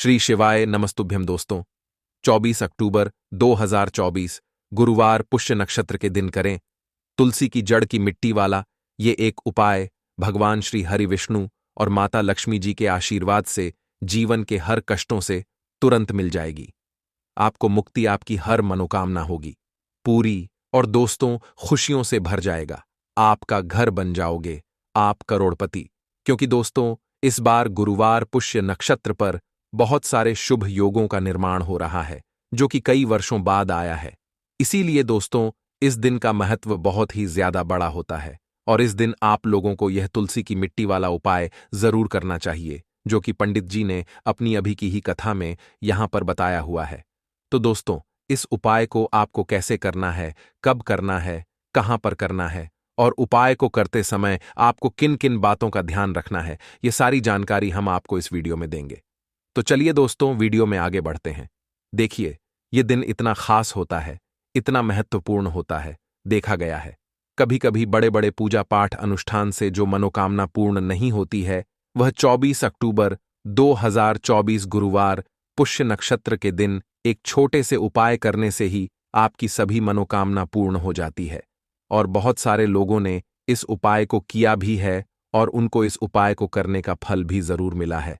श्री शिवाय नमस्तुभ्यम दोस्तों। 24 अक्टूबर 2024 गुरुवार पुष्य नक्षत्र के दिन करें तुलसी की जड़ की मिट्टी वाला ये एक उपाय भगवान श्री हरि विष्णु और माता लक्ष्मी जी के आशीर्वाद से जीवन के हर कष्टों से तुरंत मिल जाएगी। आपको मुक्ति, आपकी हर मनोकामना होगी पूरी और दोस्तों खुशियों से भर जाएगा। आपका घर बन जाओगे, आप करोड़पति। क्योंकि दोस्तों इस बार गुरुवार पुष्य नक्षत्र पर बहुत सारे शुभ योगों का निर्माण हो रहा है जो कि कई वर्षों बाद आया है। इसीलिए दोस्तों इस दिन का महत्व बहुत ही ज्यादा बड़ा होता है और इस दिन आप लोगों को यह तुलसी की मिट्टी वाला उपाय जरूर करना चाहिए जो कि पंडित जी ने अपनी अभी की ही कथा में यहां पर बताया हुआ है। तो दोस्तों इस उपाय को आपको कैसे करना है, कब करना है, कहां पर करना है और उपाय को करते समय आपको किन किन बातों का ध्यान रखना है, ये सारी जानकारी हम आपको इस वीडियो में देंगे। तो चलिए दोस्तों वीडियो में आगे बढ़ते हैं। देखिए ये दिन इतना खास होता है, इतना महत्वपूर्ण होता है। देखा गया है कभी कभी बड़े बड़े पूजा पाठ अनुष्ठान से जो मनोकामना पूर्ण नहीं होती है वह 24 अक्टूबर 2024 गुरुवार पुष्य नक्षत्र के दिन एक छोटे से उपाय करने से ही आपकी सभी मनोकामना पूर्ण हो जाती है। और बहुत सारे लोगों ने इस उपाय को किया भी है और उनको इस उपाय को करने का फल भी जरूर मिला है।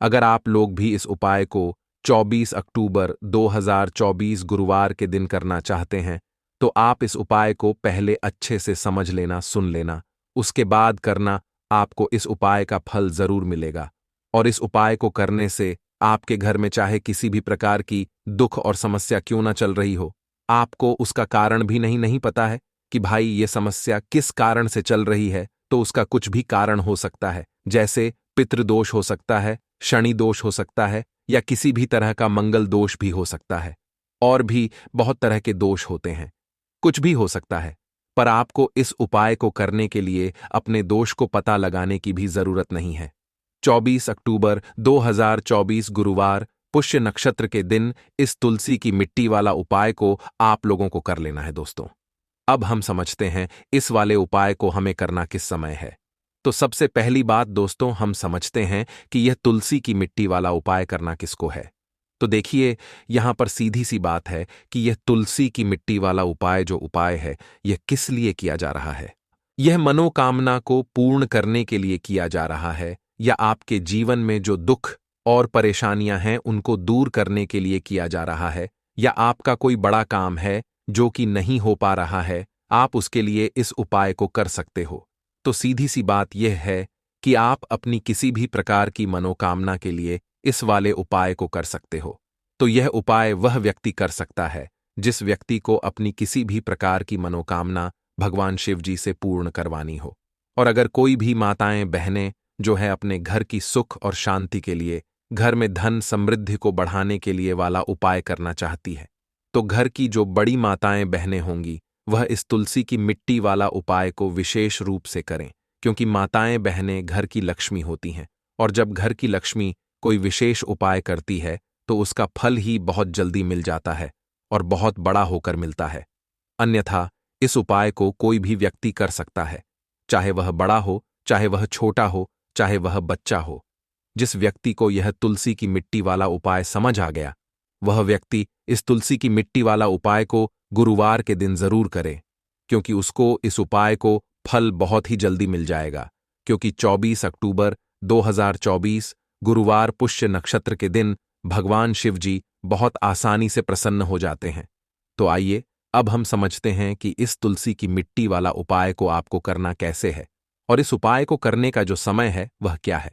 अगर आप लोग भी इस उपाय को 24 अक्टूबर 2024 गुरुवार के दिन करना चाहते हैं तो आप इस उपाय को पहले अच्छे से समझ लेना, सुन लेना, उसके बाद करना। आपको इस उपाय का फल जरूर मिलेगा। और इस उपाय को करने से आपके घर में चाहे किसी भी प्रकार की दुख और समस्या क्यों ना चल रही हो, आपको उसका कारण भी नहीं पता है कि भाई ये समस्या किस कारण से चल रही है, तो उसका कुछ भी कारण हो सकता है। जैसे पितृदोष हो सकता है, शनि दोष हो सकता है या किसी भी तरह का मंगल दोष भी हो सकता है। और भी बहुत तरह के दोष होते हैं, कुछ भी हो सकता है। पर आपको इस उपाय को करने के लिए अपने दोष को पता लगाने की भी जरूरत नहीं है। 24 अक्टूबर 2024 गुरुवार पुष्य नक्षत्र के दिन इस तुलसी की मिट्टी वाला उपाय को आप लोगों को कर लेना है दोस्तों। अब हम समझते हैं इस वाले उपाय को हमें करना किस समय है। तो सबसे पहली बात दोस्तों हम समझते हैं कि यह तुलसी की मिट्टी वाला उपाय करना किसको है। तो देखिए यहां पर सीधी सी बात है कि यह तुलसी की मिट्टी वाला उपाय जो उपाय है यह किस लिए किया जा रहा है। यह मनोकामना को पूर्ण करने के लिए किया जा रहा है या आपके जीवन में जो दुख और परेशानियां हैं उनको दूर करने के लिए किया जा रहा है, या आपका कोई बड़ा काम है जो कि नहीं हो पा रहा है, आप उसके लिए इस उपाय को कर सकते हो। तो सीधी सी बात यह है कि आप अपनी किसी भी प्रकार की मनोकामना के लिए इस वाले उपाय को कर सकते हो। तो यह उपाय वह व्यक्ति कर सकता है जिस व्यक्ति को अपनी किसी भी प्रकार की मनोकामना भगवान शिव जी से पूर्ण करवानी हो। और अगर कोई भी माताएं बहनें जो है अपने घर की सुख और शांति के लिए, घर में धन समृद्धि को बढ़ाने के लिए वाला उपाय करना चाहती है, तो घर की जो बड़ी माताएं बहनें होंगी वह इस तुलसी की मिट्टी वाला उपाय को विशेष रूप से करें। क्योंकि माताएं बहनें घर की लक्ष्मी होती हैं और जब घर की लक्ष्मी कोई विशेष उपाय करती है तो उसका फल ही बहुत जल्दी मिल जाता है और बहुत बड़ा होकर मिलता है। अन्यथा इस उपाय को कोई भी व्यक्ति कर सकता है, चाहे वह बड़ा हो, चाहे वह छोटा हो, चाहे वह बच्चा हो। जिस व्यक्ति को यह तुलसी की मिट्टी वाला उपाय समझ आ गया वह व्यक्ति इस तुलसी की मिट्टी वाला उपाय को गुरुवार के दिन जरूर करे, क्योंकि उसको इस उपाय को फल बहुत ही जल्दी मिल जाएगा। क्योंकि 24 अक्टूबर 2024 गुरुवार पुष्य नक्षत्र के दिन भगवान शिव जी बहुत आसानी से प्रसन्न हो जाते हैं। तो आइए अब हम समझते हैं कि इस तुलसी की मिट्टी वाला उपाय को आपको करना कैसे है और इस उपाय को करने का जो समय है वह क्या है।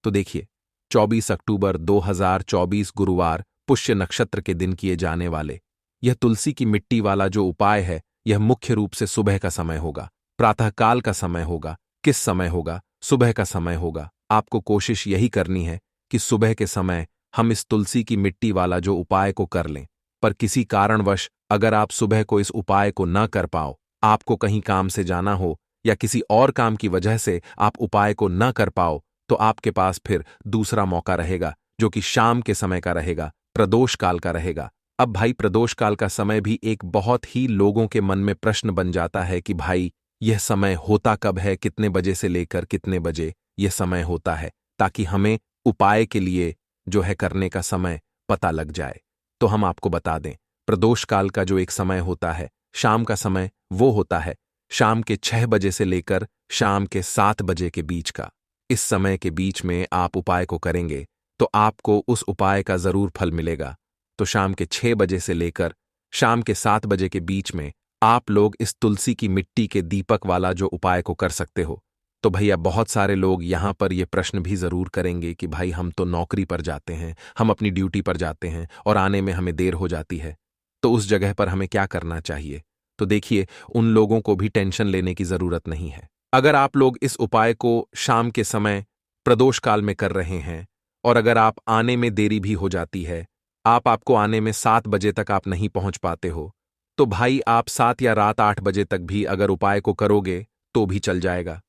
तो देखिए 24 अक्टूबर 2024 गुरुवार पुष्य नक्षत्र के दिन किए जाने वाले यह तुलसी की मिट्टी वाला जो उपाय है यह मुख्य रूप से सुबह का समय होगा, प्रातःकाल का समय होगा। किस समय होगा? सुबह का समय होगा। आपको कोशिश यही करनी है कि सुबह के समय हम इस तुलसी की मिट्टी वाला जो उपाय को कर लें। पर किसी कारणवश अगर आप सुबह को इस उपाय को न कर पाओ, आपको कहीं काम से जाना हो या किसी और काम की वजह से आप उपाय को न कर पाओ, तो आपके पास फिर दूसरा मौका रहेगा जो कि शाम के समय का रहेगा, प्रदोष काल का रहेगा। अब भाई प्रदोष काल का समय भी एक बहुत ही लोगों के मन में प्रश्न बन जाता है कि भाई यह समय होता कब है, कितने बजे से लेकर कितने बजे यह समय होता है, ताकि हमें उपाय के लिए जो है करने का समय पता लग जाए। तो हम आपको बता दें, प्रदोष काल का जो एक समय होता है, शाम का समय, वो होता है शाम के 6 बजे से लेकर शाम के 7 बजे के बीच का। इस समय के बीच में आप उपाय को करेंगे तो आपको उस उपाय का जरूर फल मिलेगा। तो शाम के 6 बजे से लेकर शाम के 7 बजे के बीच में आप लोग इस तुलसी की मिट्टी के दीपक वाला जो उपाय को कर सकते हो। तो भैया बहुत सारे लोग यहाँ पर ये प्रश्न भी जरूर करेंगे कि भाई हम तो नौकरी पर जाते हैं, हम अपनी ड्यूटी पर जाते हैं और आने में हमें देर हो जाती है, तो उस जगह पर हमें क्या करना चाहिए। तो देखिए, उन लोगों को भी टेंशन लेने की जरूरत नहीं है। अगर आप लोग इस उपाय को शाम के समय प्रदोष काल में कर रहे हैं और अगर आप आने में देरी भी हो जाती है, आपको आने में 7 बजे तक आप नहीं पहुंच पाते हो, तो भाई आप 7 या रात 8 बजे तक भी अगर उपाय को करोगे तो भी चल जाएगा।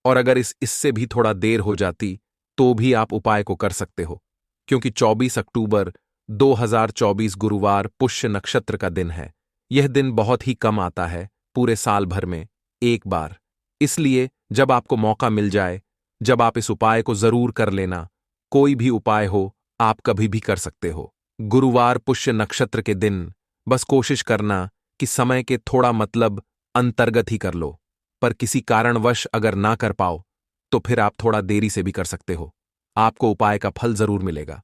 और अगर इससे भी थोड़ा देर हो जाती तो भी आप उपाय को कर सकते हो, क्योंकि 24 अक्टूबर 2024 गुरुवार पुष्य नक्षत्र का दिन है। यह दिन बहुत ही कम आता है, पूरे साल भर में एक बार। इसलिए जब आपको मौका मिल जाए, जब आप इस उपाय को जरूर कर लेना। कोई भी उपाय हो, आप कभी भी कर सकते हो। गुरुवार पुष्य नक्षत्र के दिन बस कोशिश करना कि समय के थोड़ा मतलब अंतर्गत ही कर लो, पर किसी कारणवश अगर ना कर पाओ तो फिर आप थोड़ा देरी से भी कर सकते हो, आपको उपाय का फल जरूर मिलेगा।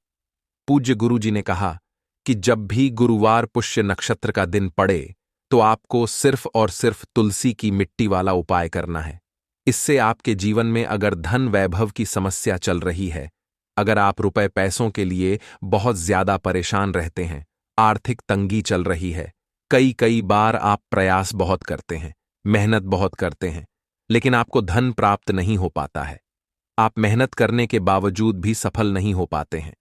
पूज्य गुरु जी ने कहा कि जब भी गुरुवार पुष्य नक्षत्र का दिन पड़े तो आपको सिर्फ और सिर्फ तुलसी की मिट्टी वाला उपाय करना है। इससे आपके जीवन में अगर धन वैभव की समस्या चल रही है, अगर आप रुपए पैसों के लिए बहुत ज्यादा परेशान रहते हैं, आर्थिक तंगी चल रही है, कई बार आप प्रयास बहुत करते हैं, मेहनत बहुत करते हैं, लेकिन आपको धन प्राप्त नहीं हो पाता है, आप मेहनत करने के बावजूद भी सफल नहीं हो पाते हैं,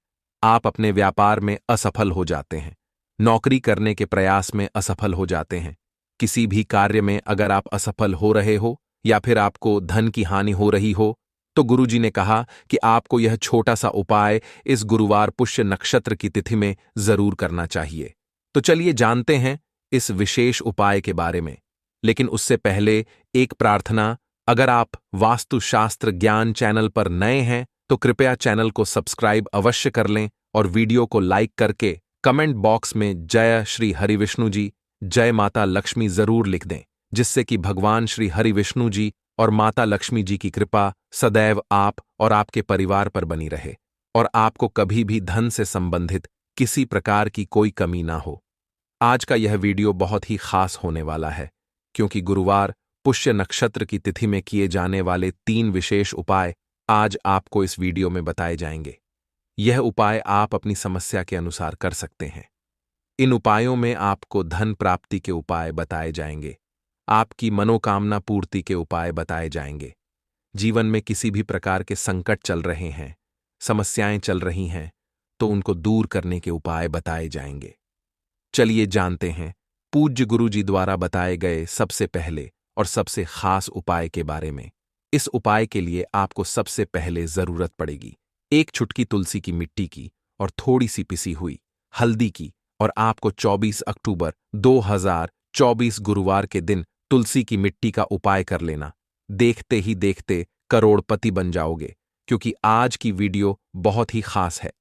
आप अपने व्यापार में असफल हो जाते हैं, नौकरी करने के प्रयास में असफल हो जाते हैं, किसी भी कार्य में अगर आप असफल हो रहे हो या फिर आपको धन की हानि हो रही हो, तो गुरुजी ने कहा कि आपको यह छोटा सा उपाय इस गुरुवार पुष्य नक्षत्र की तिथि में जरूर करना चाहिए। तो चलिए जानते हैं इस विशेष उपाय के बारे में। लेकिन उससे पहले एक प्रार्थना, अगर आप वास्तुशास्त्र ज्ञान चैनल पर नए हैं तो कृपया चैनल को सब्सक्राइब अवश्य कर लें और वीडियो को लाइक करके कमेंट बॉक्स में जय श्री हरिविष्णु जी, जय माता लक्ष्मी जरूर लिख दें, जिससे कि भगवान श्री हरिविष्णु जी और माता लक्ष्मी जी की कृपा सदैव आप और आपके परिवार पर बनी रहे और आपको कभी भी धन से संबंधित किसी प्रकार की कोई कमी ना हो। आज का यह वीडियो बहुत ही खास होने वाला है, क्योंकि गुरुवार पुष्य नक्षत्र की तिथि में किए जाने वाले 3 विशेष उपाय आज आपको इस वीडियो में बताए जाएंगे। यह उपाय आप अपनी समस्या के अनुसार कर सकते हैं। इन उपायों में आपको धन प्राप्ति के उपाय बताए जाएंगे, आपकी मनोकामना पूर्ति के उपाय बताए जाएंगे। जीवन में किसी भी प्रकार के संकट चल रहे हैं, समस्याएं चल रही हैं, तो उनको दूर करने के उपाय बताए जाएंगे। चलिए जानते हैं पूज्य गुरु जी द्वारा बताए गए सबसे पहले और सबसे खास उपाय के बारे में। इस उपाय के लिए आपको सबसे पहले जरूरत पड़ेगी 1 चुटकी तुलसी की मिट्टी की और थोड़ी सी पिसी हुई हल्दी की, और आपको 24 अक्टूबर 2024 गुरुवार के दिन तुलसी की मिट्टी का उपाय कर लेना। देखते ही देखते करोड़पति बन जाओगे, क्योंकि आज की वीडियो बहुत ही खास है,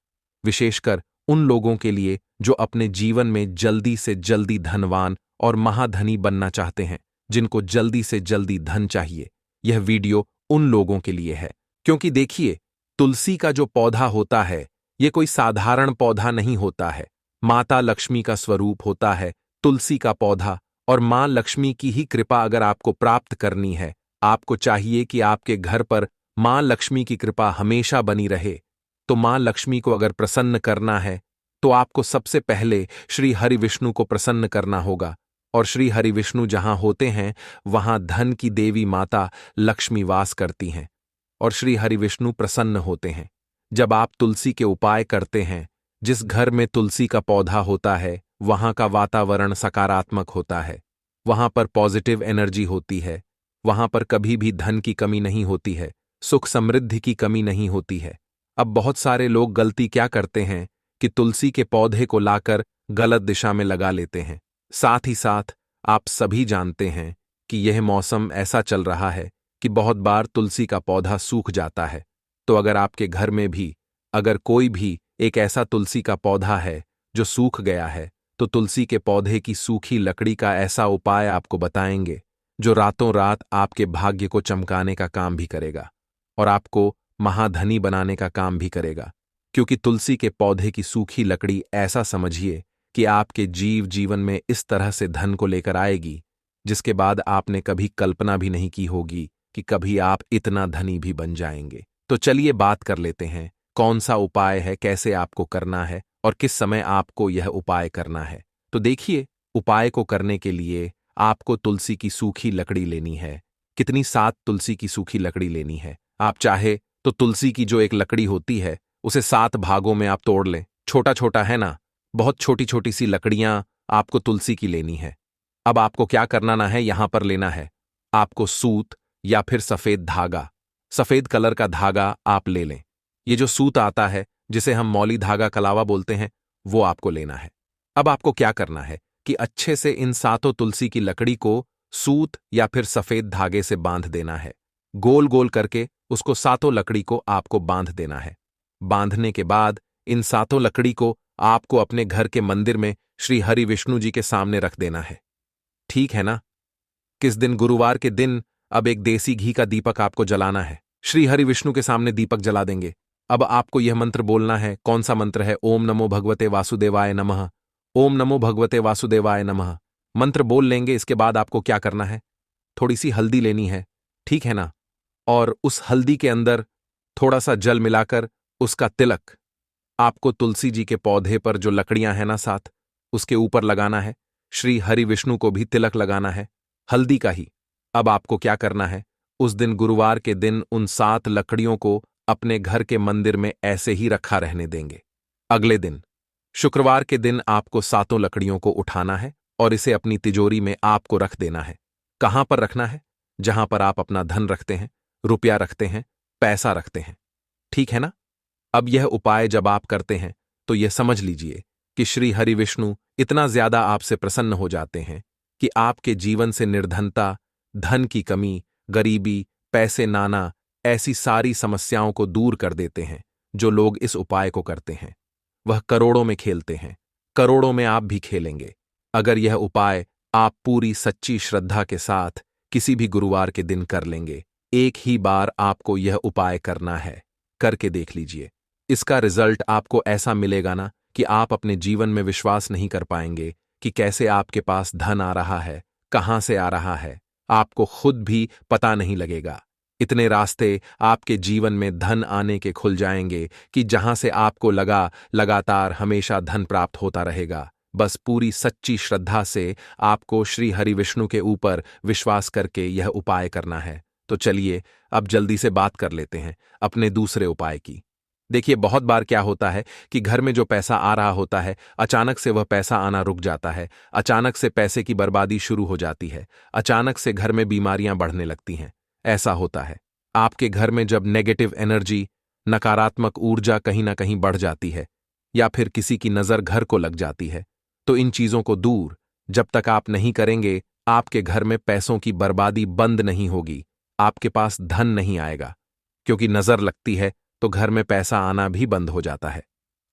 विशेषकर उन लोगों के लिए जो अपने जीवन में जल्दी से जल्दी धनवान और महाधनी बनना चाहते हैं, जिनको जल्दी से जल्दी धन चाहिए। यह वीडियो उन लोगों के लिए है, क्योंकि देखिए, तुलसी का जो पौधा होता है, यह कोई साधारण पौधा नहीं होता है, माता लक्ष्मी का स्वरूप होता है तुलसी का पौधा। और मां लक्ष्मी की ही कृपा अगर आपको प्राप्त करनी है, आपको चाहिए कि आपके घर पर मां लक्ष्मी की कृपा हमेशा बनी रहे। तो मां लक्ष्मी को अगर प्रसन्न करना है तो आपको सबसे पहले श्री हरिविष्णु को प्रसन्न करना होगा, और श्री हरिविष्णु जहां होते हैं वहां धन की देवी माता लक्ष्मी वास करती हैं, और श्री हरिविष्णु प्रसन्न होते हैं। जब आप तुलसी के उपाय करते हैं, जिस घर में तुलसी का पौधा होता है वहां का वातावरण सकारात्मक होता है, वहां पर पॉजिटिव एनर्जी होती है, वहां पर कभी भी धन की कमी नहीं होती है, सुख समृद्धि की कमी नहीं होती है। अब बहुत सारे लोग गलती क्या करते हैं कि तुलसी के पौधे को लाकर गलत दिशा में लगा लेते हैं। साथ ही साथ आप सभी जानते हैं कि यह मौसम ऐसा चल रहा है कि बहुत बार तुलसी का पौधा सूख जाता है। तो अगर आपके घर में भी अगर कोई भी एक ऐसा तुलसी का पौधा है जो सूख गया है, तो तुलसी के पौधे की सूखी लकड़ी का ऐसा उपाय आपको बताएंगे जो रातों रात आपके भाग्य को चमकाने का काम भी करेगा और आपको महाधनी बनाने का काम भी करेगा। क्योंकि तुलसी के पौधे की सूखी लकड़ी ऐसा समझिए कि आपके जीवन में इस तरह से धन को लेकर आएगी जिसके बाद आपने कभी कल्पना भी नहीं की होगी कि कभी आप इतना धनी भी बन जाएंगे। तो चलिए बात कर लेते हैं कौन सा उपाय है, कैसे आपको करना है और किस समय आपको यह उपाय करना है। तो देखिए, उपाय को करने के लिए आपको तुलसी की सूखी लकड़ी लेनी है। कितनी? 7 तुलसी की सूखी लकड़ी लेनी है। आप चाहे तो तुलसी की जो एक लकड़ी होती है उसे 7 भागों में आप तोड़ लें। छोटा छोटा है ना, बहुत छोटी छोटी सी लकड़ियां आपको तुलसी की लेनी है। अब आपको क्या करना ना है, यहां पर लेना है आपको सूत या फिर सफेद धागा। सफेद कलर का धागा आप ले लें। ये जो सूत आता है जिसे हम मौली धागा कलावा बोलते हैं, वो आपको लेना है। अब आपको क्या करना है कि अच्छे से इन 7 तुलसी की लकड़ी को सूत या फिर सफेद धागे से बांध देना है। गोल गोल करके उसको 7 लकड़ी को आपको बांध देना है। बांधने के बाद इन 7 लकड़ी को आपको अपने घर के मंदिर में श्री हरि विष्णु जी के सामने रख देना है। ठीक है ना? किस दिन? गुरुवार के दिन। अब एक देसी घी का दीपक आपको जलाना है। श्री हरि विष्णु के सामने दीपक जला देंगे। अब आपको यह मंत्र बोलना है। कौन सा मंत्र है? ओम नमो भगवते वासुदेवाय नमः। ओम नमो भगवते वासुदेवाय नमः मंत्र बोल लेंगे। इसके बाद आपको क्या करना है, थोड़ी सी हल्दी लेनी है, ठीक है ना? और उस हल्दी के अंदर थोड़ा सा जल मिलाकर उसका तिलक आपको तुलसी जी के पौधे पर जो लकड़ियां हैं ना 7, उसके ऊपर लगाना है। श्री हरि विष्णु को भी तिलक लगाना है, हल्दी का ही। अब आपको क्या करना है, उस दिन गुरुवार के दिन उन 7 लकड़ियों को अपने घर के मंदिर में ऐसे ही रखा रहने देंगे। अगले दिन शुक्रवार के दिन आपको 7 लकड़ियों को उठाना है और इसे अपनी तिजोरी में आपको रख देना है। कहां पर रखना है? जहां पर आप अपना धन रखते हैं, रुपया रखते हैं, पैसा रखते हैं, ठीक है ना? अब यह उपाय जब आप करते हैं तो यह समझ लीजिए कि श्री हरि विष्णु इतना ज्यादा आपसे प्रसन्न हो जाते हैं कि आपके जीवन से निर्धनता, धन की कमी, गरीबी, पैसे नाना, ऐसी सारी समस्याओं को दूर कर देते हैं। जो लोग इस उपाय को करते हैं वह करोड़ों में खेलते हैं, करोड़ों में आप भी खेलेंगे। अगर यह उपाय आप पूरी सच्ची श्रद्धा के साथ किसी भी गुरुवार के दिन कर लेंगे। एक ही बार आपको यह उपाय करना है, करके देख लीजिए। इसका रिजल्ट आपको ऐसा मिलेगा ना कि आप अपने जीवन में विश्वास नहीं कर पाएंगे कि कैसे आपके पास धन आ रहा है, कहां से आ रहा है, आपको खुद भी पता नहीं लगेगा। इतने रास्ते आपके जीवन में धन आने के खुल जाएंगे कि जहां से आपको लगा लगातार हमेशा धन प्राप्त होता रहेगा। बस पूरी सच्ची श्रद्धा से आपको श्री हरि विष्णु के ऊपर विश्वास करके यह उपाय करना है। तो चलिए अब जल्दी से बात कर लेते हैं अपने दूसरे उपाय की। देखिए, बहुत बार क्या होता है कि घर में जो पैसा आ रहा होता है, अचानक से वह पैसा आना रुक जाता है। अचानक से पैसे की बर्बादी शुरू हो जाती है। अचानक से घर में बीमारियां बढ़ने लगती हैं। ऐसा होता है आपके घर में जब नेगेटिव एनर्जी, नकारात्मक ऊर्जा कहीं ना कहीं बढ़ जाती है, या फिर किसी की नजर घर को लग जाती है। तो इन चीजों को दूर जब तक आप नहीं करेंगे, आपके घर में पैसों की बर्बादी बंद नहीं होगी, आपके पास धन नहीं आएगा। क्योंकि नजर लगती है तो घर में पैसा आना भी बंद हो जाता है।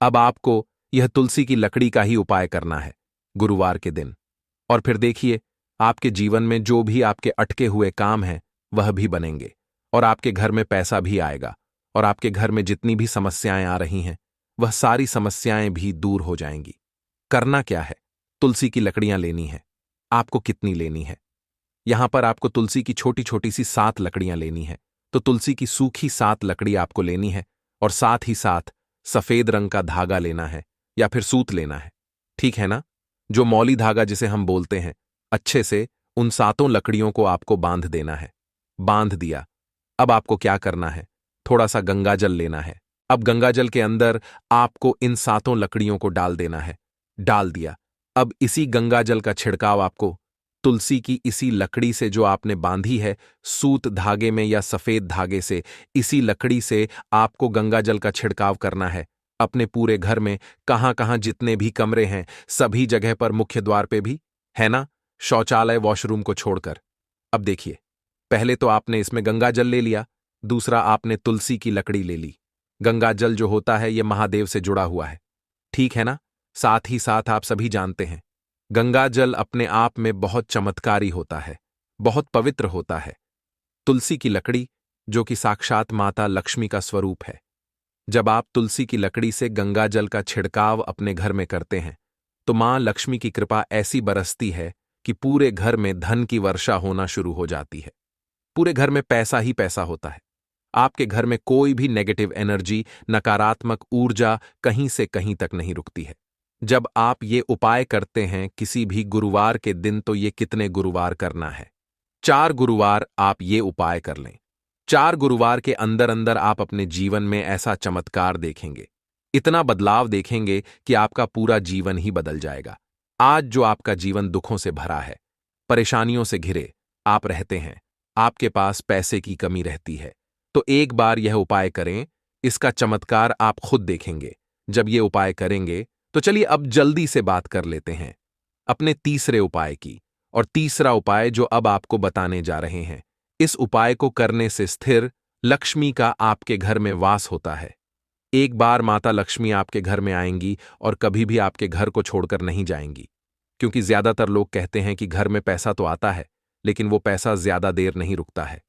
अब आपको यह तुलसी की लकड़ी का ही उपाय करना है गुरुवार के दिन। और फिर देखिए, आपके जीवन में जो भी आपके अटके हुए काम हैं वह भी बनेंगे और आपके घर में पैसा भी आएगा और आपके घर में जितनी भी समस्याएं आ रही हैं वह सारी समस्याएं भी दूर हो जाएंगी। करना क्या है? तुलसी की लकड़ियां लेनी है। आपको कितनी लेनी है? यहां पर आपको तुलसी की छोटी छोटी सी 7 लकड़ियां लेनी है। तो तुलसी की सूखी 7 लकड़ी आपको लेनी है और साथ ही साथ सफेद रंग का धागा लेना है या फिर सूत लेना है, ठीक है ना? जो मौली धागा जिसे हम बोलते हैं, अच्छे से उन 7 लकड़ियों को आपको बांध देना है। बांध दिया। अब आपको क्या करना है, थोड़ा सा गंगाजल लेना है। अब गंगाजल के अंदर आपको इन 7 लकड़ियों को डाल देना है। डाल दिया। अब इसी गंगाजल का छिड़काव आपको तुलसी की इसी लकड़ी से जो आपने बांधी है, सूत धागे में या सफेद धागे से, इसी लकड़ी से आपको गंगाजल का छिड़काव करना है अपने पूरे घर में। कहां कहां जितने भी कमरे हैं सभी जगह पर, मुख्य द्वार पे भी, है ना? शौचालय वॉशरूम को छोड़कर। अब देखिए, पहले तो आपने इसमें गंगाजल ले लिया, दूसरा आपने तुलसी की लकड़ी ले ली। गंगा जल जो होता है ये महादेव से जुड़ा हुआ है, ठीक है ना? साथ ही साथ आप सभी जानते हैं गंगा जल अपने आप में बहुत चमत्कारी होता है, बहुत पवित्र होता है। तुलसी की लकड़ी जो कि साक्षात माता लक्ष्मी का स्वरूप है, जब आप तुलसी की लकड़ी से गंगा जल का छिड़काव अपने घर में करते हैं तो मां लक्ष्मी की कृपा ऐसी बरसती है कि पूरे घर में धन की वर्षा होना शुरू हो जाती है। पूरे घर में पैसा ही पैसा होता है। आपके घर में कोई भी नेगेटिव एनर्जी, नकारात्मक ऊर्जा कहीं से कहीं तक नहीं रुकती है। जब आप ये उपाय करते हैं किसी भी गुरुवार के दिन, तो ये कितने गुरुवार करना है? 4 गुरुवार आप ये उपाय कर लें। 4 गुरुवार के अंदर अंदर आप अपने जीवन में ऐसा चमत्कार देखेंगे, इतना बदलाव देखेंगे कि आपका पूरा जीवन ही बदल जाएगा। आज जो आपका जीवन दुखों से भरा है, परेशानियों से घिरे आप रहते हैं, आपके पास पैसे की कमी रहती है, तो एक बार यह उपाय करें, इसका चमत्कार आप खुद देखेंगे। जब ये उपाय करेंगे तो चलिए अब जल्दी से बात कर लेते हैं अपने तीसरे उपाय की। और तीसरा उपाय जो अब आपको बताने जा रहे हैं, इस उपाय को करने से स्थिर लक्ष्मी का आपके घर में वास होता है। एक बार माता लक्ष्मी आपके घर में आएंगी और कभी भी आपके घर को छोड़कर नहीं जाएंगी, क्योंकि ज्यादातर लोग कहते हैं कि घर में पैसा तो आता है लेकिन वो पैसा ज्यादा देर नहीं रुकता है।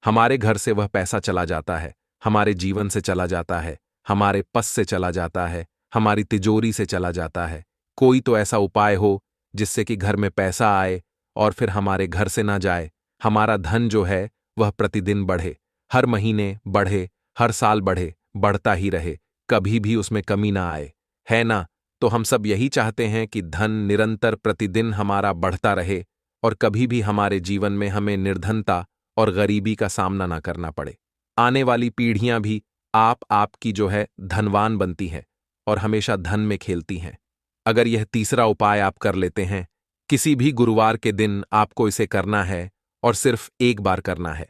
हमारे घर से वह पैसा चला जाता है, हमारे जीवन से चला जाता है, हमारे पस से चला जाता है, हमारी तिजोरी से चला जाता है। कोई तो ऐसा उपाय हो जिससे कि घर में पैसा आए और फिर हमारे घर से ना जाए। हमारा धन जो है वह प्रतिदिन बढ़े, हर महीने बढ़े, हर साल बढ़े, बढ़ता ही रहे, कभी भी उसमें कमी ना आए, है ना? तो हम सब यही चाहते हैं कि धन निरंतर प्रतिदिन हमारा बढ़ता रहे और कभी भी हमारे जीवन में हमें निर्धनता और गरीबी का सामना ना करना पड़े। आने वाली पीढ़ियां भी आपकी जो है धनवान बनती हैं और हमेशा धन में खेलती हैं। अगर यह तीसरा उपाय आप कर लेते हैं, किसी भी गुरुवार के दिन आपको इसे करना है और सिर्फ एक बार करना है,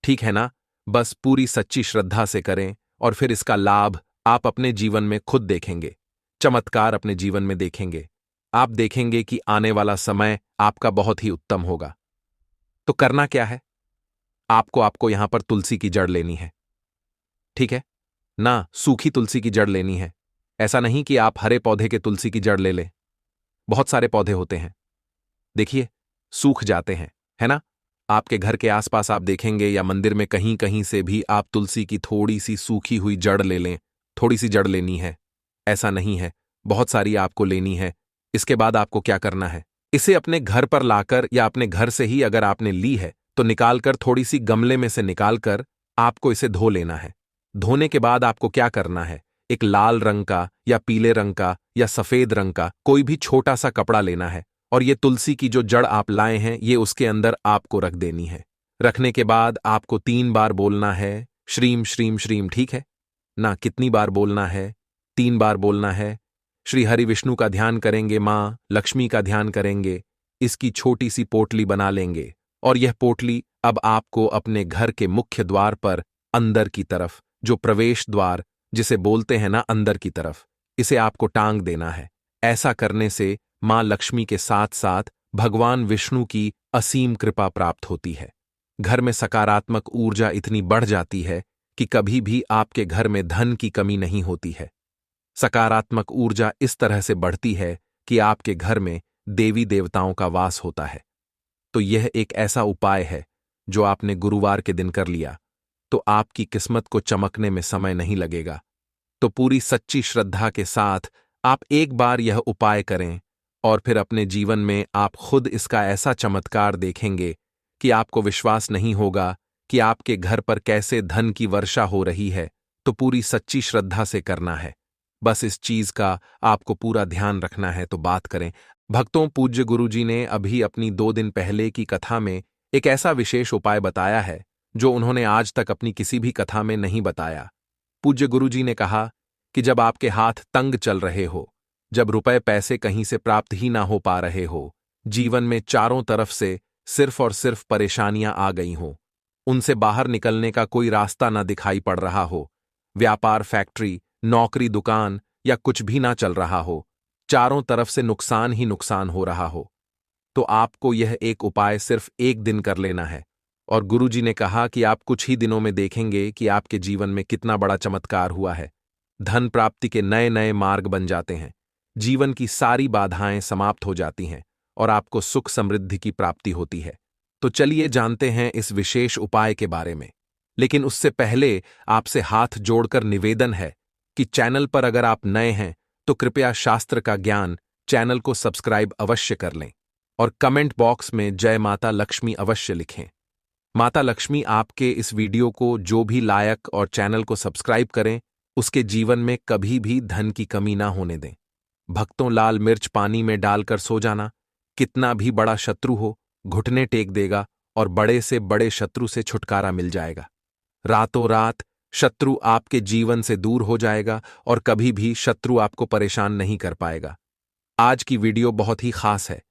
ठीक है ना? बस पूरी सच्ची श्रद्धा से करें और फिर इसका लाभ आप अपने जीवन में खुद देखेंगे, चमत्कार अपने जीवन में देखेंगे। आप देखेंगे कि आने वाला समय आपका बहुत ही उत्तम होगा। तो करना क्या है? आपको यहां पर तुलसी की जड़ लेनी है, ठीक है ना? सूखी तुलसी की जड़ लेनी है। ऐसा नहीं कि आप हरे पौधे के तुलसी की जड़ ले लें, बहुत सारे पौधे होते हैं, देखिए सूख जाते हैं, है ना? आपके घर के आसपास आप देखेंगे या मंदिर में कहीं कहीं से भी आप तुलसी की थोड़ी सी सूखी हुई जड़ ले लें। थोड़ी सी जड़ लेनी है, ऐसा नहीं है, बहुत सारी आपको लेनी है। इसके बाद आपको क्या करना है? इसे अपने घर पर लाकर या अपने घर से ही अगर आपने ली है तो निकालकर, थोड़ी सी गमले में से निकालकर आपको इसे धो लेना है। धोने के बाद आपको क्या करना है? एक लाल रंग का या पीले रंग का या सफेद रंग का कोई भी छोटा सा कपड़ा लेना है और ये तुलसी की जो जड़ आप लाए हैं ये उसके अंदर आपको रख देनी है। रखने के बाद आपको 3 बार बोलना है श्रीम श्रीम श्रीम, ठीक है ना? कितनी बार बोलना है? 3 बार बोलना है। श्री हरि विष्णु का ध्यान करेंगे, मां लक्ष्मी का ध्यान करेंगे, इसकी छोटी सी पोटली बना लेंगे और यह पोटली अब आपको अपने घर के मुख्य द्वार पर अंदर की तरफ, जो प्रवेश द्वार जिसे बोलते हैं ना अंदर की तरफ, इसे आपको टांग देना है। ऐसा करने से मां लक्ष्मी के साथ साथ भगवान विष्णु की असीम कृपा प्राप्त होती है। घर में सकारात्मक ऊर्जा इतनी बढ़ जाती है कि कभी भी आपके घर में धन की कमी नहीं होती है। सकारात्मक ऊर्जा इस तरह से बढ़ती है कि आपके घर में देवी देवताओं का वास होता है। तो यह एक ऐसा उपाय है जो आपने गुरुवार के दिन कर लिया तो आपकी किस्मत को चमकने में समय नहीं लगेगा। तो पूरी सच्ची श्रद्धा के साथ आप एक बार यह उपाय करें और फिर अपने जीवन में आप खुद इसका ऐसा चमत्कार देखेंगे कि आपको विश्वास नहीं होगा कि आपके घर पर कैसे धन की वर्षा हो रही है। तो पूरी सच्ची श्रद्धा से करना है, बस इस चीज का आपको पूरा ध्यान रखना है। तो बात करें भक्तों, पूज्य गुरुजी ने अभी अपनी 2 दिन पहले की कथा में एक ऐसा विशेष उपाय बताया है जो उन्होंने आज तक अपनी किसी भी कथा में नहीं बताया। पूज्य गुरुजी ने कहा कि जब आपके हाथ तंग चल रहे हो, जब रुपए पैसे कहीं से प्राप्त ही ना हो पा रहे हो, जीवन में चारों तरफ से सिर्फ और सिर्फ परेशानियां आ गई हों, उनसे बाहर निकलने का कोई रास्ता ना दिखाई पड़ रहा हो, व्यापार, फैक्ट्री, नौकरी, दुकान या कुछ भी ना चल रहा हो, चारों तरफ से नुकसान ही नुकसान हो रहा हो, तो आपको यह एक उपाय सिर्फ एक दिन कर लेना है और गुरुजी ने कहा कि आप कुछ ही दिनों में देखेंगे कि आपके जीवन में कितना बड़ा चमत्कार हुआ है। धन प्राप्ति के नए नए मार्ग बन जाते हैं, जीवन की सारी बाधाएं समाप्त हो जाती हैं और आपको सुख समृद्धि की प्राप्ति होती है। तो चलिए जानते हैं इस विशेष उपाय के बारे में। लेकिन उससे पहले आपसे हाथ जोड़कर निवेदन है कि चैनल पर अगर आप नए हैं तो कृपया शास्त्र का ज्ञान चैनल को सब्सक्राइब अवश्य कर लें और कमेंट बॉक्स में जय माता लक्ष्मी अवश्य लिखें। माता लक्ष्मी आपके इस वीडियो को जो भी लायक और चैनल को सब्सक्राइब करें उसके जीवन में कभी भी धन की कमी ना होने दें। भक्तों, लाल मिर्च पानी में डालकर सो जाना कितना भी बड़ा शत्रु हो घुटने टेक देगा और बड़े से बड़े शत्रु से छुटकारा मिल जाएगा। रातों रात शत्रु आपके जीवन से दूर हो जाएगा और कभी भी शत्रु आपको परेशान नहीं कर पाएगा। आज की वीडियो बहुत ही खास है,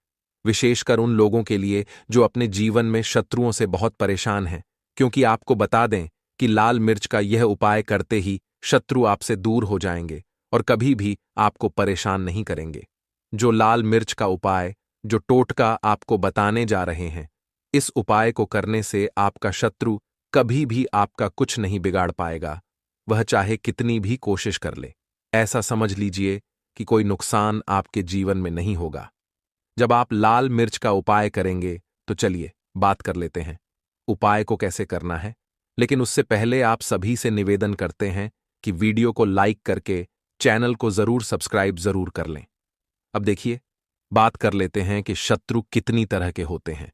विशेषकर उन लोगों के लिए जो अपने जीवन में शत्रुओं से बहुत परेशान हैं, क्योंकि आपको बता दें कि लाल मिर्च का यह उपाय करते ही शत्रु आपसे दूर हो जाएंगे और कभी भी आपको परेशान नहीं करेंगे। जो लाल मिर्च का उपाय, जो टोटका आपको बताने जा रहे हैं, इस उपाय को करने से आपका शत्रु कभी भी आपका कुछ नहीं बिगाड़ पाएगा, वह चाहे कितनी भी कोशिश कर ले। ऐसा समझ लीजिए कि कोई नुकसान आपके जीवन में नहीं होगा जब आप लाल मिर्च का उपाय करेंगे। तो चलिए बात कर लेते हैं उपाय को कैसे करना है। लेकिन उससे पहले आप सभी से निवेदन करते हैं कि वीडियो को लाइक करके चैनल को जरूर सब्सक्राइब जरूर कर लें। अब देखिए, बात कर लेते हैं कि शत्रु कितनी तरह के होते हैं।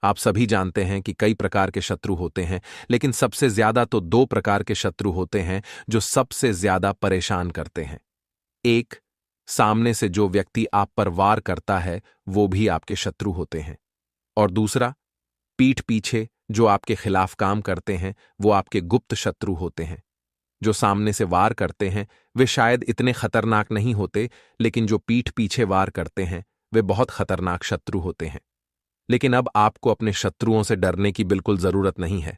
आप सभी जानते हैं कि कई प्रकार के शत्रु होते हैं, लेकिन सबसे ज्यादा तो दो प्रकार के शत्रु होते हैं जो सबसे ज्यादा परेशान करते हैं। एक, सामने से जो व्यक्ति आप पर वार करता है वो भी आपके शत्रु होते हैं, और दूसरा, पीठ पीछे जो आपके खिलाफ काम करते हैं वो आपके गुप्त शत्रु होते हैं। जो सामने से वार करते हैं वे शायद इतने खतरनाक नहीं होते, लेकिन जो पीठ पीछे वार करते हैं वे बहुत खतरनाक शत्रु होते हैं। लेकिन अब आपको अपने शत्रुओं से डरने की बिल्कुल जरूरत नहीं है,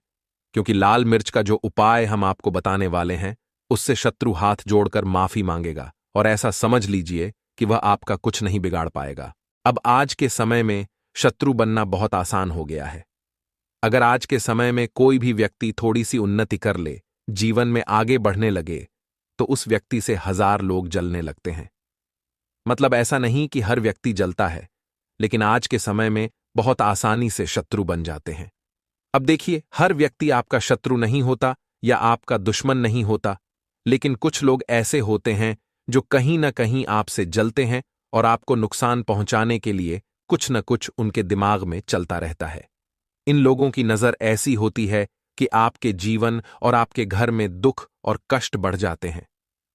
क्योंकि लाल मिर्च का जो उपाय हम आपको बताने वाले हैं उससे शत्रु हाथ जोड़कर माफी मांगेगा और ऐसा समझ लीजिए कि वह आपका कुछ नहीं बिगाड़ पाएगा। अब आज के समय में शत्रु बनना बहुत आसान हो गया है। अगर आज के समय में कोई भी व्यक्ति थोड़ी सी उन्नति कर ले, जीवन में आगे बढ़ने लगे, तो उस व्यक्ति से 1000 लोग जलने लगते हैं। मतलब ऐसा नहीं कि हर व्यक्ति जलता है, लेकिन आज के समय में बहुत आसानी से शत्रु बन जाते हैं। अब देखिए, हर व्यक्ति आपका शत्रु नहीं होता या आपका दुश्मन नहीं होता, लेकिन कुछ लोग ऐसे होते हैं जो कहीं ना कहीं आपसे जलते हैं और आपको नुकसान पहुंचाने के लिए कुछ न कुछ उनके दिमाग में चलता रहता है। इन लोगों की नजर ऐसी होती है कि आपके जीवन और आपके घर में दुख और कष्ट बढ़ जाते हैं।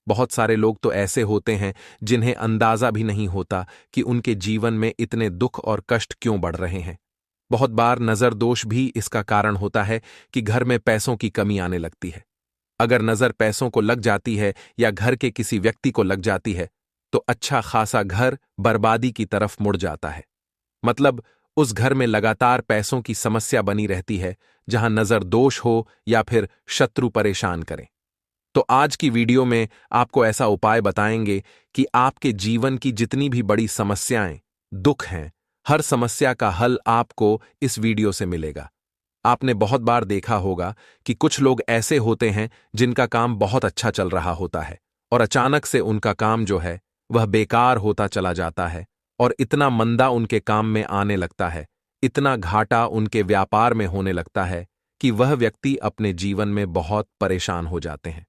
बहुत सारे लोग तो ऐसे होते हैं जिन्हें अंदाजा भी नहीं होता कि उनके जीवन में इतने दुख और कष्ट क्यों बढ़ रहे हैं। बहुत बार नजर दोष भी इसका कारण होता है कि घर में पैसों की कमी आने लगती है। अगर नजर पैसों को लग जाती है या घर के किसी व्यक्ति को लग जाती है तो अच्छा खासा घर बर्बादी की तरफ मुड़ जाता है। मतलब उस घर में लगातार पैसों की समस्या बनी रहती है, जहां नजर दोष हो या फिर शत्रु परेशान करें। तो आज की वीडियो में आपको ऐसा उपाय बताएंगे कि आपके जीवन की जितनी भी बड़ी समस्याएं, दुख हैं, हर समस्या का हल आपको इस वीडियो से मिलेगा। आपने बहुत बार देखा होगा कि कुछ लोग ऐसे होते हैं जिनका काम बहुत अच्छा चल रहा होता है और अचानक से उनका काम जो है वह बेकार होता चला जाता है और इतना मंदा उनके काम में आने लगता है, इतना घाटा उनके व्यापार में होने लगता है कि वह व्यक्ति अपने जीवन में बहुत परेशान हो जाते हैं।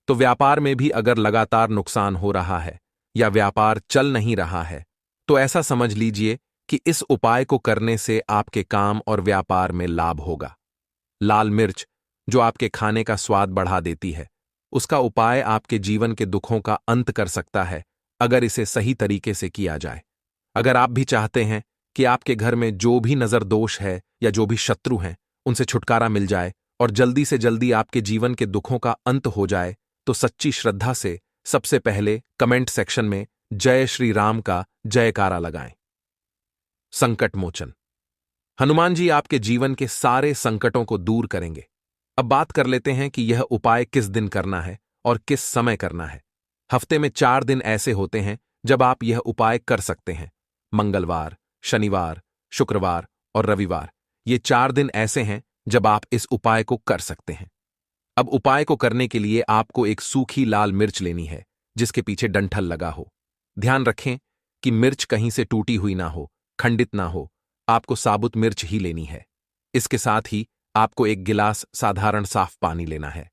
तो व्यापार में भी अगर लगातार नुकसान हो रहा है या व्यापार चल नहीं रहा है तो ऐसा समझ लीजिए कि इस उपाय को करने से आपके काम और व्यापार में लाभ होगा। लाल मिर्च जो आपके खाने का स्वाद बढ़ा देती है, उसका उपाय आपके जीवन के दुखों का अंत कर सकता है अगर इसे सही तरीके से किया जाए। अगर आप भी चाहते हैं कि आपके घर में जो भी नजर दोष है या जो भी शत्रु हैं उनसे छुटकारा मिल जाए और जल्दी से जल्दी आपके जीवन के दुखों का अंत हो जाए, तो सच्ची श्रद्धा से सबसे पहले कमेंट सेक्शन में जय श्री राम का जयकारा लगाएं। संकट मोचन। हनुमान जी आपके जीवन के सारे संकटों को दूर करेंगे। अब बात कर लेते हैं कि यह उपाय किस दिन करना है और किस समय करना है। हफ्ते में 4 दिन ऐसे होते हैं जब आप यह उपाय कर सकते हैं। मंगलवार, शनिवार, शुक्रवार और रविवार, ये 4 दिन ऐसे हैं जब आप इस उपाय को कर सकते हैं। अब उपाय को करने के लिए आपको एक सूखी लाल मिर्च लेनी है जिसके पीछे डंठल लगा हो। ध्यान रखें कि मिर्च कहीं से टूटी हुई ना हो, खंडित ना हो। आपको साबुत मिर्च ही लेनी है। इसके साथ ही आपको एक गिलास साधारण साफ पानी लेना है।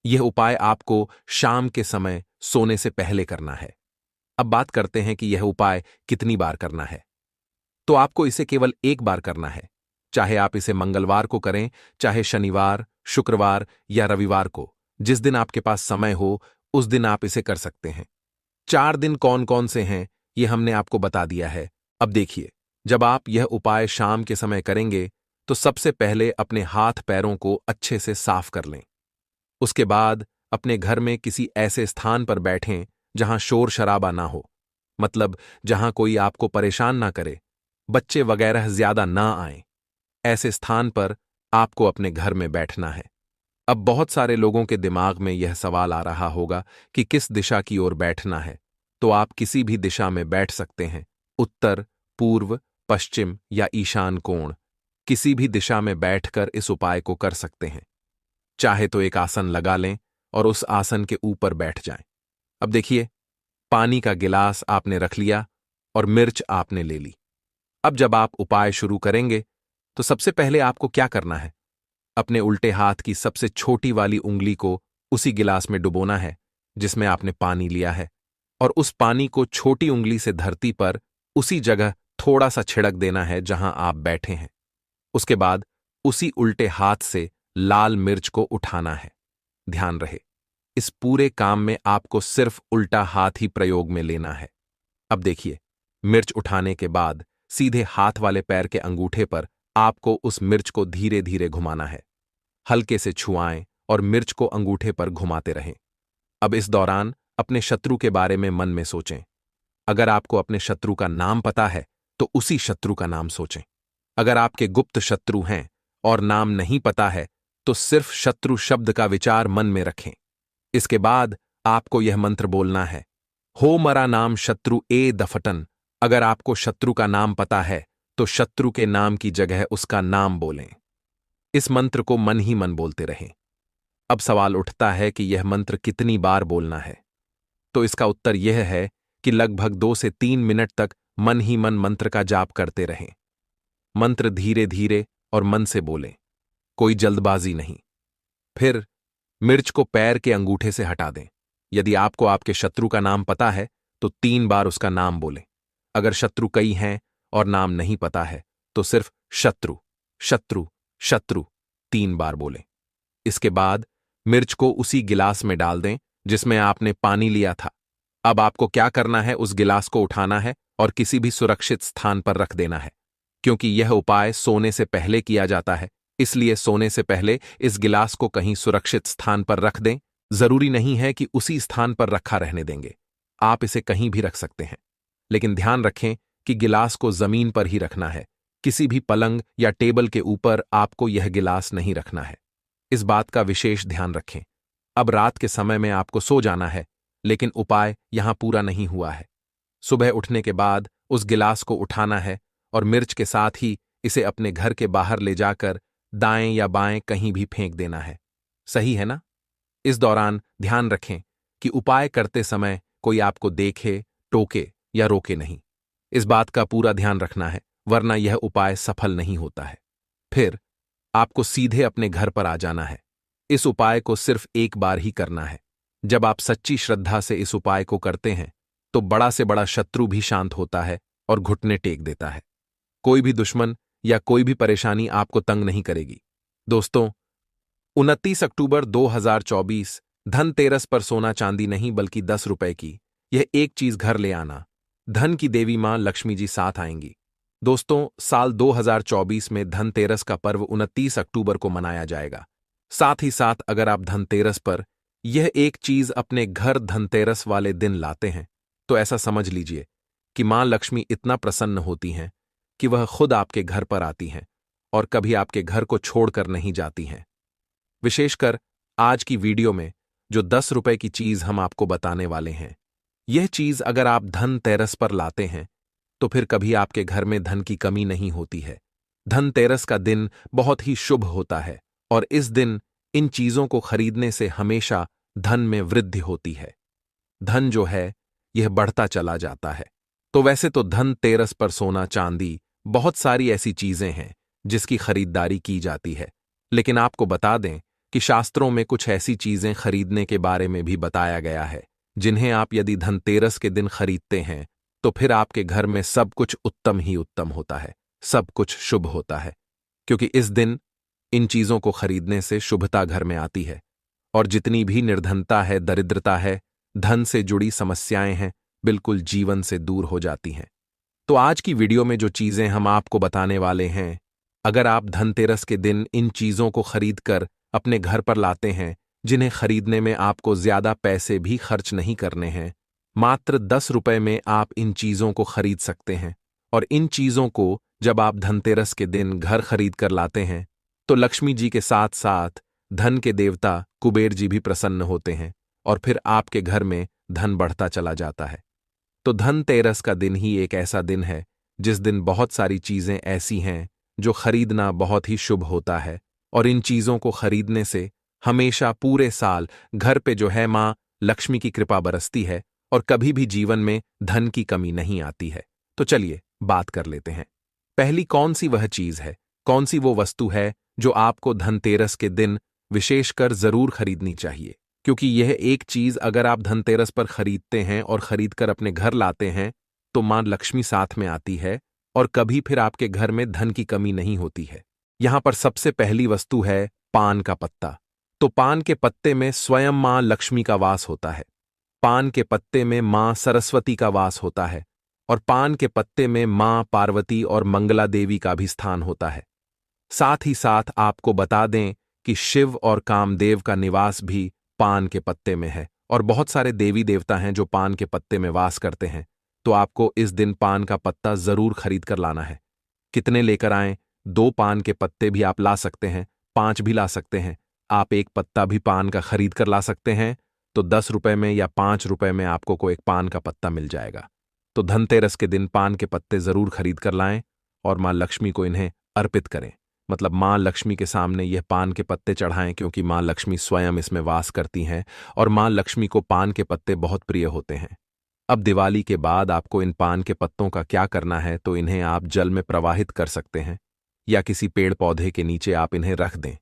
यह उपाय आपको शाम के समय सोने से पहले करना है। अब बात करते हैं कि यह उपाय कितनी बार करना है। तो आपको इसे केवल एक बार करना है। चाहे आप इसे मंगलवार को करें, चाहे शनिवार, शुक्रवार या रविवार को, जिस दिन आपके पास समय हो उस दिन आप इसे कर सकते हैं। 4 दिन कौन कौन से हैं ये हमने आपको बता दिया है। अब देखिए, जब आप यह उपाय शाम के समय करेंगे तो सबसे पहले अपने हाथ पैरों को अच्छे से साफ कर लें। उसके बाद अपने घर में किसी ऐसे स्थान पर बैठें जहां शोर शराबा ना हो, मतलब जहां कोई आपको परेशान ना करे, बच्चे वगैरह ज्यादा ना आएं। ऐसे स्थान पर आपको अपने घर में बैठना है। अब बहुत सारे लोगों के दिमाग में यह सवाल आ रहा होगा कि किस दिशा की ओर बैठना है। तो आप किसी भी दिशा में बैठ सकते हैं, उत्तर, पूर्व, पश्चिम या ईशान कोण। किसी भी दिशा में बैठकर इस उपाय को कर सकते हैं। चाहे तो एक आसन लगा लें और उस आसन के ऊपर बैठ जाएं। अब देखिए, पानी का गिलास आपने रख लिया और मिर्च आपने ले ली। अब जब आप उपाय शुरू करेंगे तो सबसे पहले आपको क्या करना है? अपने उल्टे हाथ की सबसे छोटी वाली उंगली को उसी गिलास में डुबोना है जिसमें आपने पानी लिया है, और उस पानी को छोटी उंगली से धरती पर उसी जगह थोड़ा सा छिड़क देना है जहां आप बैठे हैं। उसके बाद उसी उल्टे हाथ से लाल मिर्च को उठाना है। ध्यान रहे, इस पूरे काम में आपको सिर्फ उल्टा हाथ ही प्रयोग में लेना है। अब देखिए, मिर्च उठाने के बाद सीधे हाथ वाले पैर के अंगूठे पर आपको उस मिर्च को धीरे धीरे घुमाना है। हल्के से छुआएं और मिर्च को अंगूठे पर घुमाते रहें। अब इस दौरान अपने शत्रु के बारे में मन में सोचें। अगर आपको अपने शत्रु का नाम पता है तो उसी शत्रु का नाम सोचें। अगर आपके गुप्त शत्रु हैं और नाम नहीं पता है तो सिर्फ शत्रु शब्द का विचार मन में रखें। इसके बाद आपको यह मंत्र बोलना है, हो मरा नाम शत्रु ए दफटन। अगर आपको शत्रु का नाम पता है तो शत्रु के नाम की जगह उसका नाम बोलें। इस मंत्र को मन ही मन बोलते रहें। अब सवाल उठता है कि यह मंत्र कितनी बार बोलना है। तो इसका उत्तर यह है कि लगभग 2 से 3 मिनट तक मन ही मन मंत्र का जाप करते रहें। मंत्र धीरे धीरे और मन से बोलें, कोई जल्दबाजी नहीं। फिर मिर्च को पैर के अंगूठे से हटा दें। यदि आपको आपके शत्रु का नाम पता है तो 3 बार उसका नाम बोलें। अगर शत्रु कई हैं और नाम नहीं पता है तो सिर्फ शत्रु शत्रु शत्रु 3 बार बोलें। इसके बाद मिर्च को उसी गिलास में डाल दें जिसमें आपने पानी लिया था। अब आपको क्या करना है, उस गिलास को उठाना है और किसी भी सुरक्षित स्थान पर रख देना है। क्योंकि यह उपाय सोने से पहले किया जाता है, इसलिए सोने से पहले इस गिलास को कहीं सुरक्षित स्थान पर रख दें। जरूरी नहीं है कि उसी स्थान पर रखा रहने देंगे, आप इसे कहीं भी रख सकते हैं। लेकिन ध्यान रखें कि गिलास को जमीन पर ही रखना है। किसी भी पलंग या टेबल के ऊपर आपको यह गिलास नहीं रखना है। इस बात का विशेष ध्यान रखें। अब रात के समय में आपको सो जाना है, लेकिन उपाय यहां पूरा नहीं हुआ है। सुबह उठने के बाद उस गिलास को उठाना है और मिर्च के साथ ही इसे अपने घर के बाहर ले जाकर दाएं या बाएं कहीं भी फेंक देना है। सही है ना? इस दौरान ध्यान रखें कि उपाय करते समय कोई आपको देखे, टोके या रोके नहीं। इस बात का पूरा ध्यान रखना है, वरना यह उपाय सफल नहीं होता है। फिर आपको सीधे अपने घर पर आ जाना है। इस उपाय को सिर्फ एक बार ही करना है। जब आप सच्ची श्रद्धा से इस उपाय को करते हैं तो बड़ा से बड़ा शत्रु भी शांत होता है और घुटने टेक देता है। कोई भी दुश्मन या कोई भी परेशानी आपको तंग नहीं करेगी। दोस्तों, 29 अक्टूबर 2024 धनतेरस पर सोना चांदी नहीं बल्कि 10 रुपए की यह एक चीज घर ले आना। धन की देवी मां लक्ष्मी जी साथ आएंगी। दोस्तों, साल 2024 में धनतेरस का पर्व 29 अक्टूबर को मनाया जाएगा। साथ ही साथ अगर आप धनतेरस पर यह एक चीज अपने घर धनतेरस वाले दिन लाते हैं तो ऐसा समझ लीजिए कि मां लक्ष्मी इतना प्रसन्न होती हैं कि वह खुद आपके घर पर आती हैं और कभी आपके घर को छोड़कर नहीं जाती हैं। विशेषकर आज की वीडियो में जो 10 रुपए की चीज हम आपको बताने वाले हैं, यह चीज अगर आप धनतेरस पर लाते हैं तो फिर कभी आपके घर में धन की कमी नहीं होती है। धनतेरस का दिन बहुत ही शुभ होता है और इस दिन इन चीजों को खरीदने से हमेशा धन में वृद्धि होती है। धन जो है यह बढ़ता चला जाता है। तो वैसे तो धनतेरस पर सोना चांदी बहुत सारी ऐसी चीजें हैं जिसकी खरीदारी की जाती है, लेकिन आपको बता दें कि शास्त्रों में कुछ ऐसी चीजें खरीदने के बारे में भी बताया गया है जिन्हें आप यदि धनतेरस के दिन खरीदते हैं तो फिर आपके घर में सब कुछ उत्तम ही उत्तम होता है, सब कुछ शुभ होता है, क्योंकि इस दिन इन चीजों को खरीदने से शुभता घर में आती है और जितनी भी निर्धनता है, दरिद्रता है, धन से जुड़ी समस्याएं हैं, बिल्कुल जीवन से दूर हो जाती हैं। तो आज की वीडियो में जो चीजें हम आपको बताने वाले हैं, अगर आप धनतेरस के दिन इन चीजों को खरीदकर अपने घर पर लाते हैं, जिन्हें खरीदने में आपको ज्यादा पैसे भी खर्च नहीं करने हैं, मात्र 10 रुपए में आप इन चीजों को खरीद सकते हैं। और इन चीजों को जब आप धनतेरस के दिन घर खरीद कर लाते हैं तो लक्ष्मी जी के साथ साथ धन के देवता कुबेर जी भी प्रसन्न होते हैं और फिर आपके घर में धन बढ़ता चला जाता है। तो धनतेरस का दिन ही एक ऐसा दिन है जिस दिन बहुत सारी चीजें ऐसी हैं जो खरीदना बहुत ही शुभ होता है और इन चीजों को खरीदने से हमेशा पूरे साल घर पे जो है मां लक्ष्मी की कृपा बरसती है और कभी भी जीवन में धन की कमी नहीं आती है। तो चलिए बात कर लेते हैं। पहली कौन सी वह चीज है, कौन सी वो वस्तु है जो आपको धनतेरस के दिन विशेषकर जरूर खरीदनी चाहिए, क्योंकि यह एक चीज अगर आप धनतेरस पर खरीदते हैं और खरीदकर अपने घर लाते हैं तो मां लक्ष्मी साथ में आती है और कभी फिर आपके घर में धन की कमी नहीं होती है। यहां पर सबसे पहली वस्तु है पान का पत्ता। तो पान के पत्ते में स्वयं मां लक्ष्मी का वास होता है, पान के पत्ते में मां सरस्वती का वास होता है और पान के पत्ते में मां पार्वती और मंगला देवी का भी स्थान होता है। साथ ही साथ आपको बता दें कि शिव और कामदेव का निवास भी पान के पत्ते में है और बहुत सारे देवी देवता हैं जो पान के पत्ते में वास करते हैं। तो आपको इस दिन पान का पत्ता जरूर खरीद कर लाना है। कितने लेकर आएं? 2 पान के पत्ते भी आप ला सकते हैं, 5 भी ला सकते हैं, आप एक पत्ता भी पान का खरीद कर ला सकते हैं। तो 10 रुपए में या 5 रुपए में आपको को एक पान का पत्ता मिल जाएगा। तो धनतेरस के दिन पान के पत्ते जरूर खरीद कर लाएं और मां लक्ष्मी को इन्हें अर्पित करें, मतलब मां लक्ष्मी के सामने यह पान के पत्ते चढ़ाएं, क्योंकि मां लक्ष्मी स्वयं इसमें वास करती हैं और मां लक्ष्मी को पान के पत्ते बहुत प्रिय होते हैं। अब दिवाली के बाद आपको इन पान के पत्तों का क्या करना है, तो इन्हें आप जल में प्रवाहित कर सकते हैं या किसी पेड़ पौधे के नीचे आप इन्हें रख दें।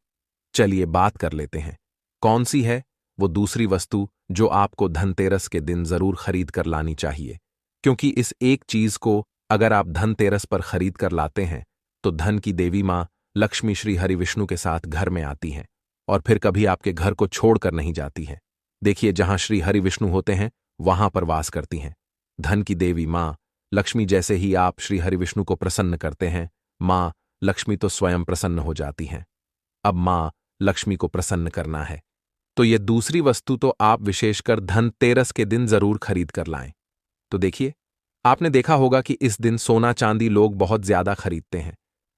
चलिए बात कर लेते हैं कौन सी है वो दूसरी वस्तु जो आपको धनतेरस के दिन जरूर खरीद कर लानी चाहिए, क्योंकि इस एक चीज को अगर आप धनतेरस पर खरीद कर लाते हैं तो धन की देवी मां लक्ष्मी श्री हरि विष्णु के साथ घर में आती हैं और फिर कभी आपके घर को छोड़कर नहीं जाती हैं। देखिए, जहां श्री हरि विष्णु होते हैं वहां पर वास करती हैं। धन की देवी मां लक्ष्मी जैसे ही आप श्री हरि विष्णु को प्रसन्न करते हैं, मां लक्ष्मी तो स्वयं प्रसन्न हो जाती हैं। अब मां लक्ष्मी को प्रसन्न करना है तो यह दूसरी वस्तु तो आप विशेषकर धनतेरस के दिन जरूर खरीद कर लाएं। तो देखिए, आपने देखा होगा कि इस दिन सोना चांदी लोग बहुत ज्यादा खरीदते हैं,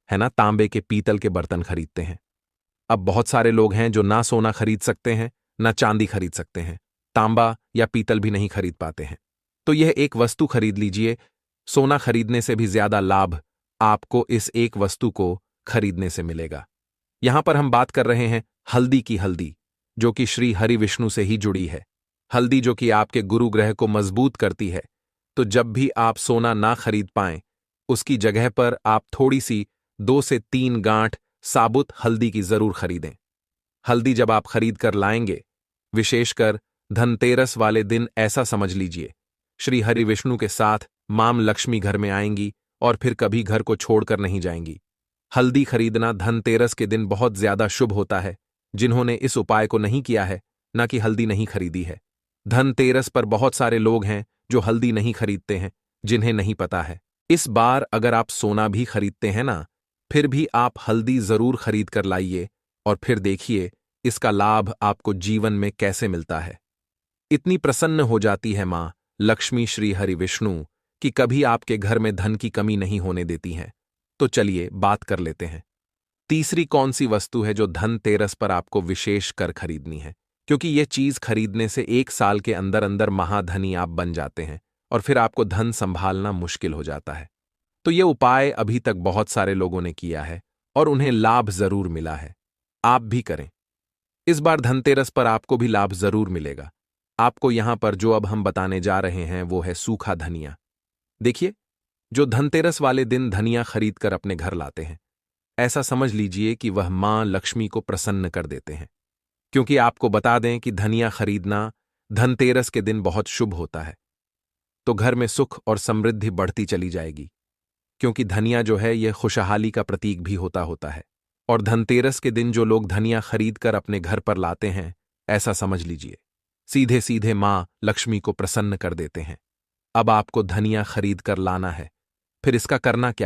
है ना, तांबे के पीतल के बर्तन खरीदते हैं। अब बहुत सारे लोग हैं जो ना सोना खरीद सकते हैं ना चांदी खरीद सकते हैं, तांबा या पीतल भी नहीं खरीद पाते हैं। तो यह एक वस्तु खरीद लीजिए, सोना खरीदने से भी ज्यादा लाभ आपको इस एक वस्तु को खरीदने से मिलेगा। यहां पर हम बात कर रहे हैं हल्दी की, हल्दी जो कि श्री हरि विष्णु से ही जुड़ी है, हल्दी जो कि आपके गुरु ग्रह को मजबूत करती है। तो जब भी आप सोना ना खरीद पाएं, उसकी जगह पर आप थोड़ी सी 2 से 3 गांठ साबुत हल्दी की जरूर खरीदें। हल्दी जब आप खरीद कर लाएंगे, विशेषकर धनतेरस वाले दिन, ऐसा समझ लीजिए श्री हरि विष्णु के साथ मां लक्ष्मी घर में आएंगी और फिर कभी घर को छोड़कर नहीं जाएंगी। हल्दी खरीदना धनतेरस के दिन बहुत ज्यादा शुभ होता है। जिन्होंने इस उपाय को नहीं किया है, ना कि हल्दी नहीं खरीदी है, धनतेरस पर बहुत सारे लोग हैं जो हल्दी नहीं खरीदते हैं, जिन्हें नहीं पता है। इस बार अगर आप सोना भी खरीदते हैं ना, फिर भी आप हल्दी जरूर खरीद कर लाइए और फिर देखिए इसका लाभ आपको जीवन में कैसे मिलता है। इतनी प्रसन्न हो जाती है मां लक्ष्मी श्री हरि विष्णु कि कभी आपके घर में धन की कमी नहीं होने देती हैं। तो चलिए बात कर लेते हैं तीसरी कौन सी वस्तु है जो धनतेरस पर आपको विशेष कर खरीदनी है, क्योंकि यह चीज खरीदने से 1 साल के अंदर अंदर महाधनी आप बन जाते हैं और फिर आपको धन संभालना मुश्किल हो जाता है। तो ये उपाय अभी तक बहुत सारे लोगों ने किया है और उन्हें लाभ जरूर मिला है। आप भी करें। इस बार धनतेरस पर आपको भी लाभ जरूर मिलेगा। आपको यहां पर जो अब हम बताने जा रहे हैं वो है सूखा धनिया। देखिए, जो धनतेरस वाले दिन धनिया खरीद कर अपने घर लाते हैं, ऐसा समझ लीजिए कि वह मां लक्ष्मी को प्रसन्न कर देते हैं। क्योंकि आपको बता दें कि धनिया खरीदना धनतेरस के दिन बहुत शुभ होता है, तो घर में सुख और समृद्धि बढ़ती चली जाएगी। क्योंकि धनिया जो है यह खुशहाली का प्रतीक भी होता है। और धनतेरस के दिन जो लोग धनिया खरीद कर अपने घर पर लाते हैं, ऐसा समझ लीजिए सीधे सीधे मां लक्ष्मी को प्रसन्न कर देते हैं। अब आपको धनिया खरीद कर लाना है। फिर इसका करना क्या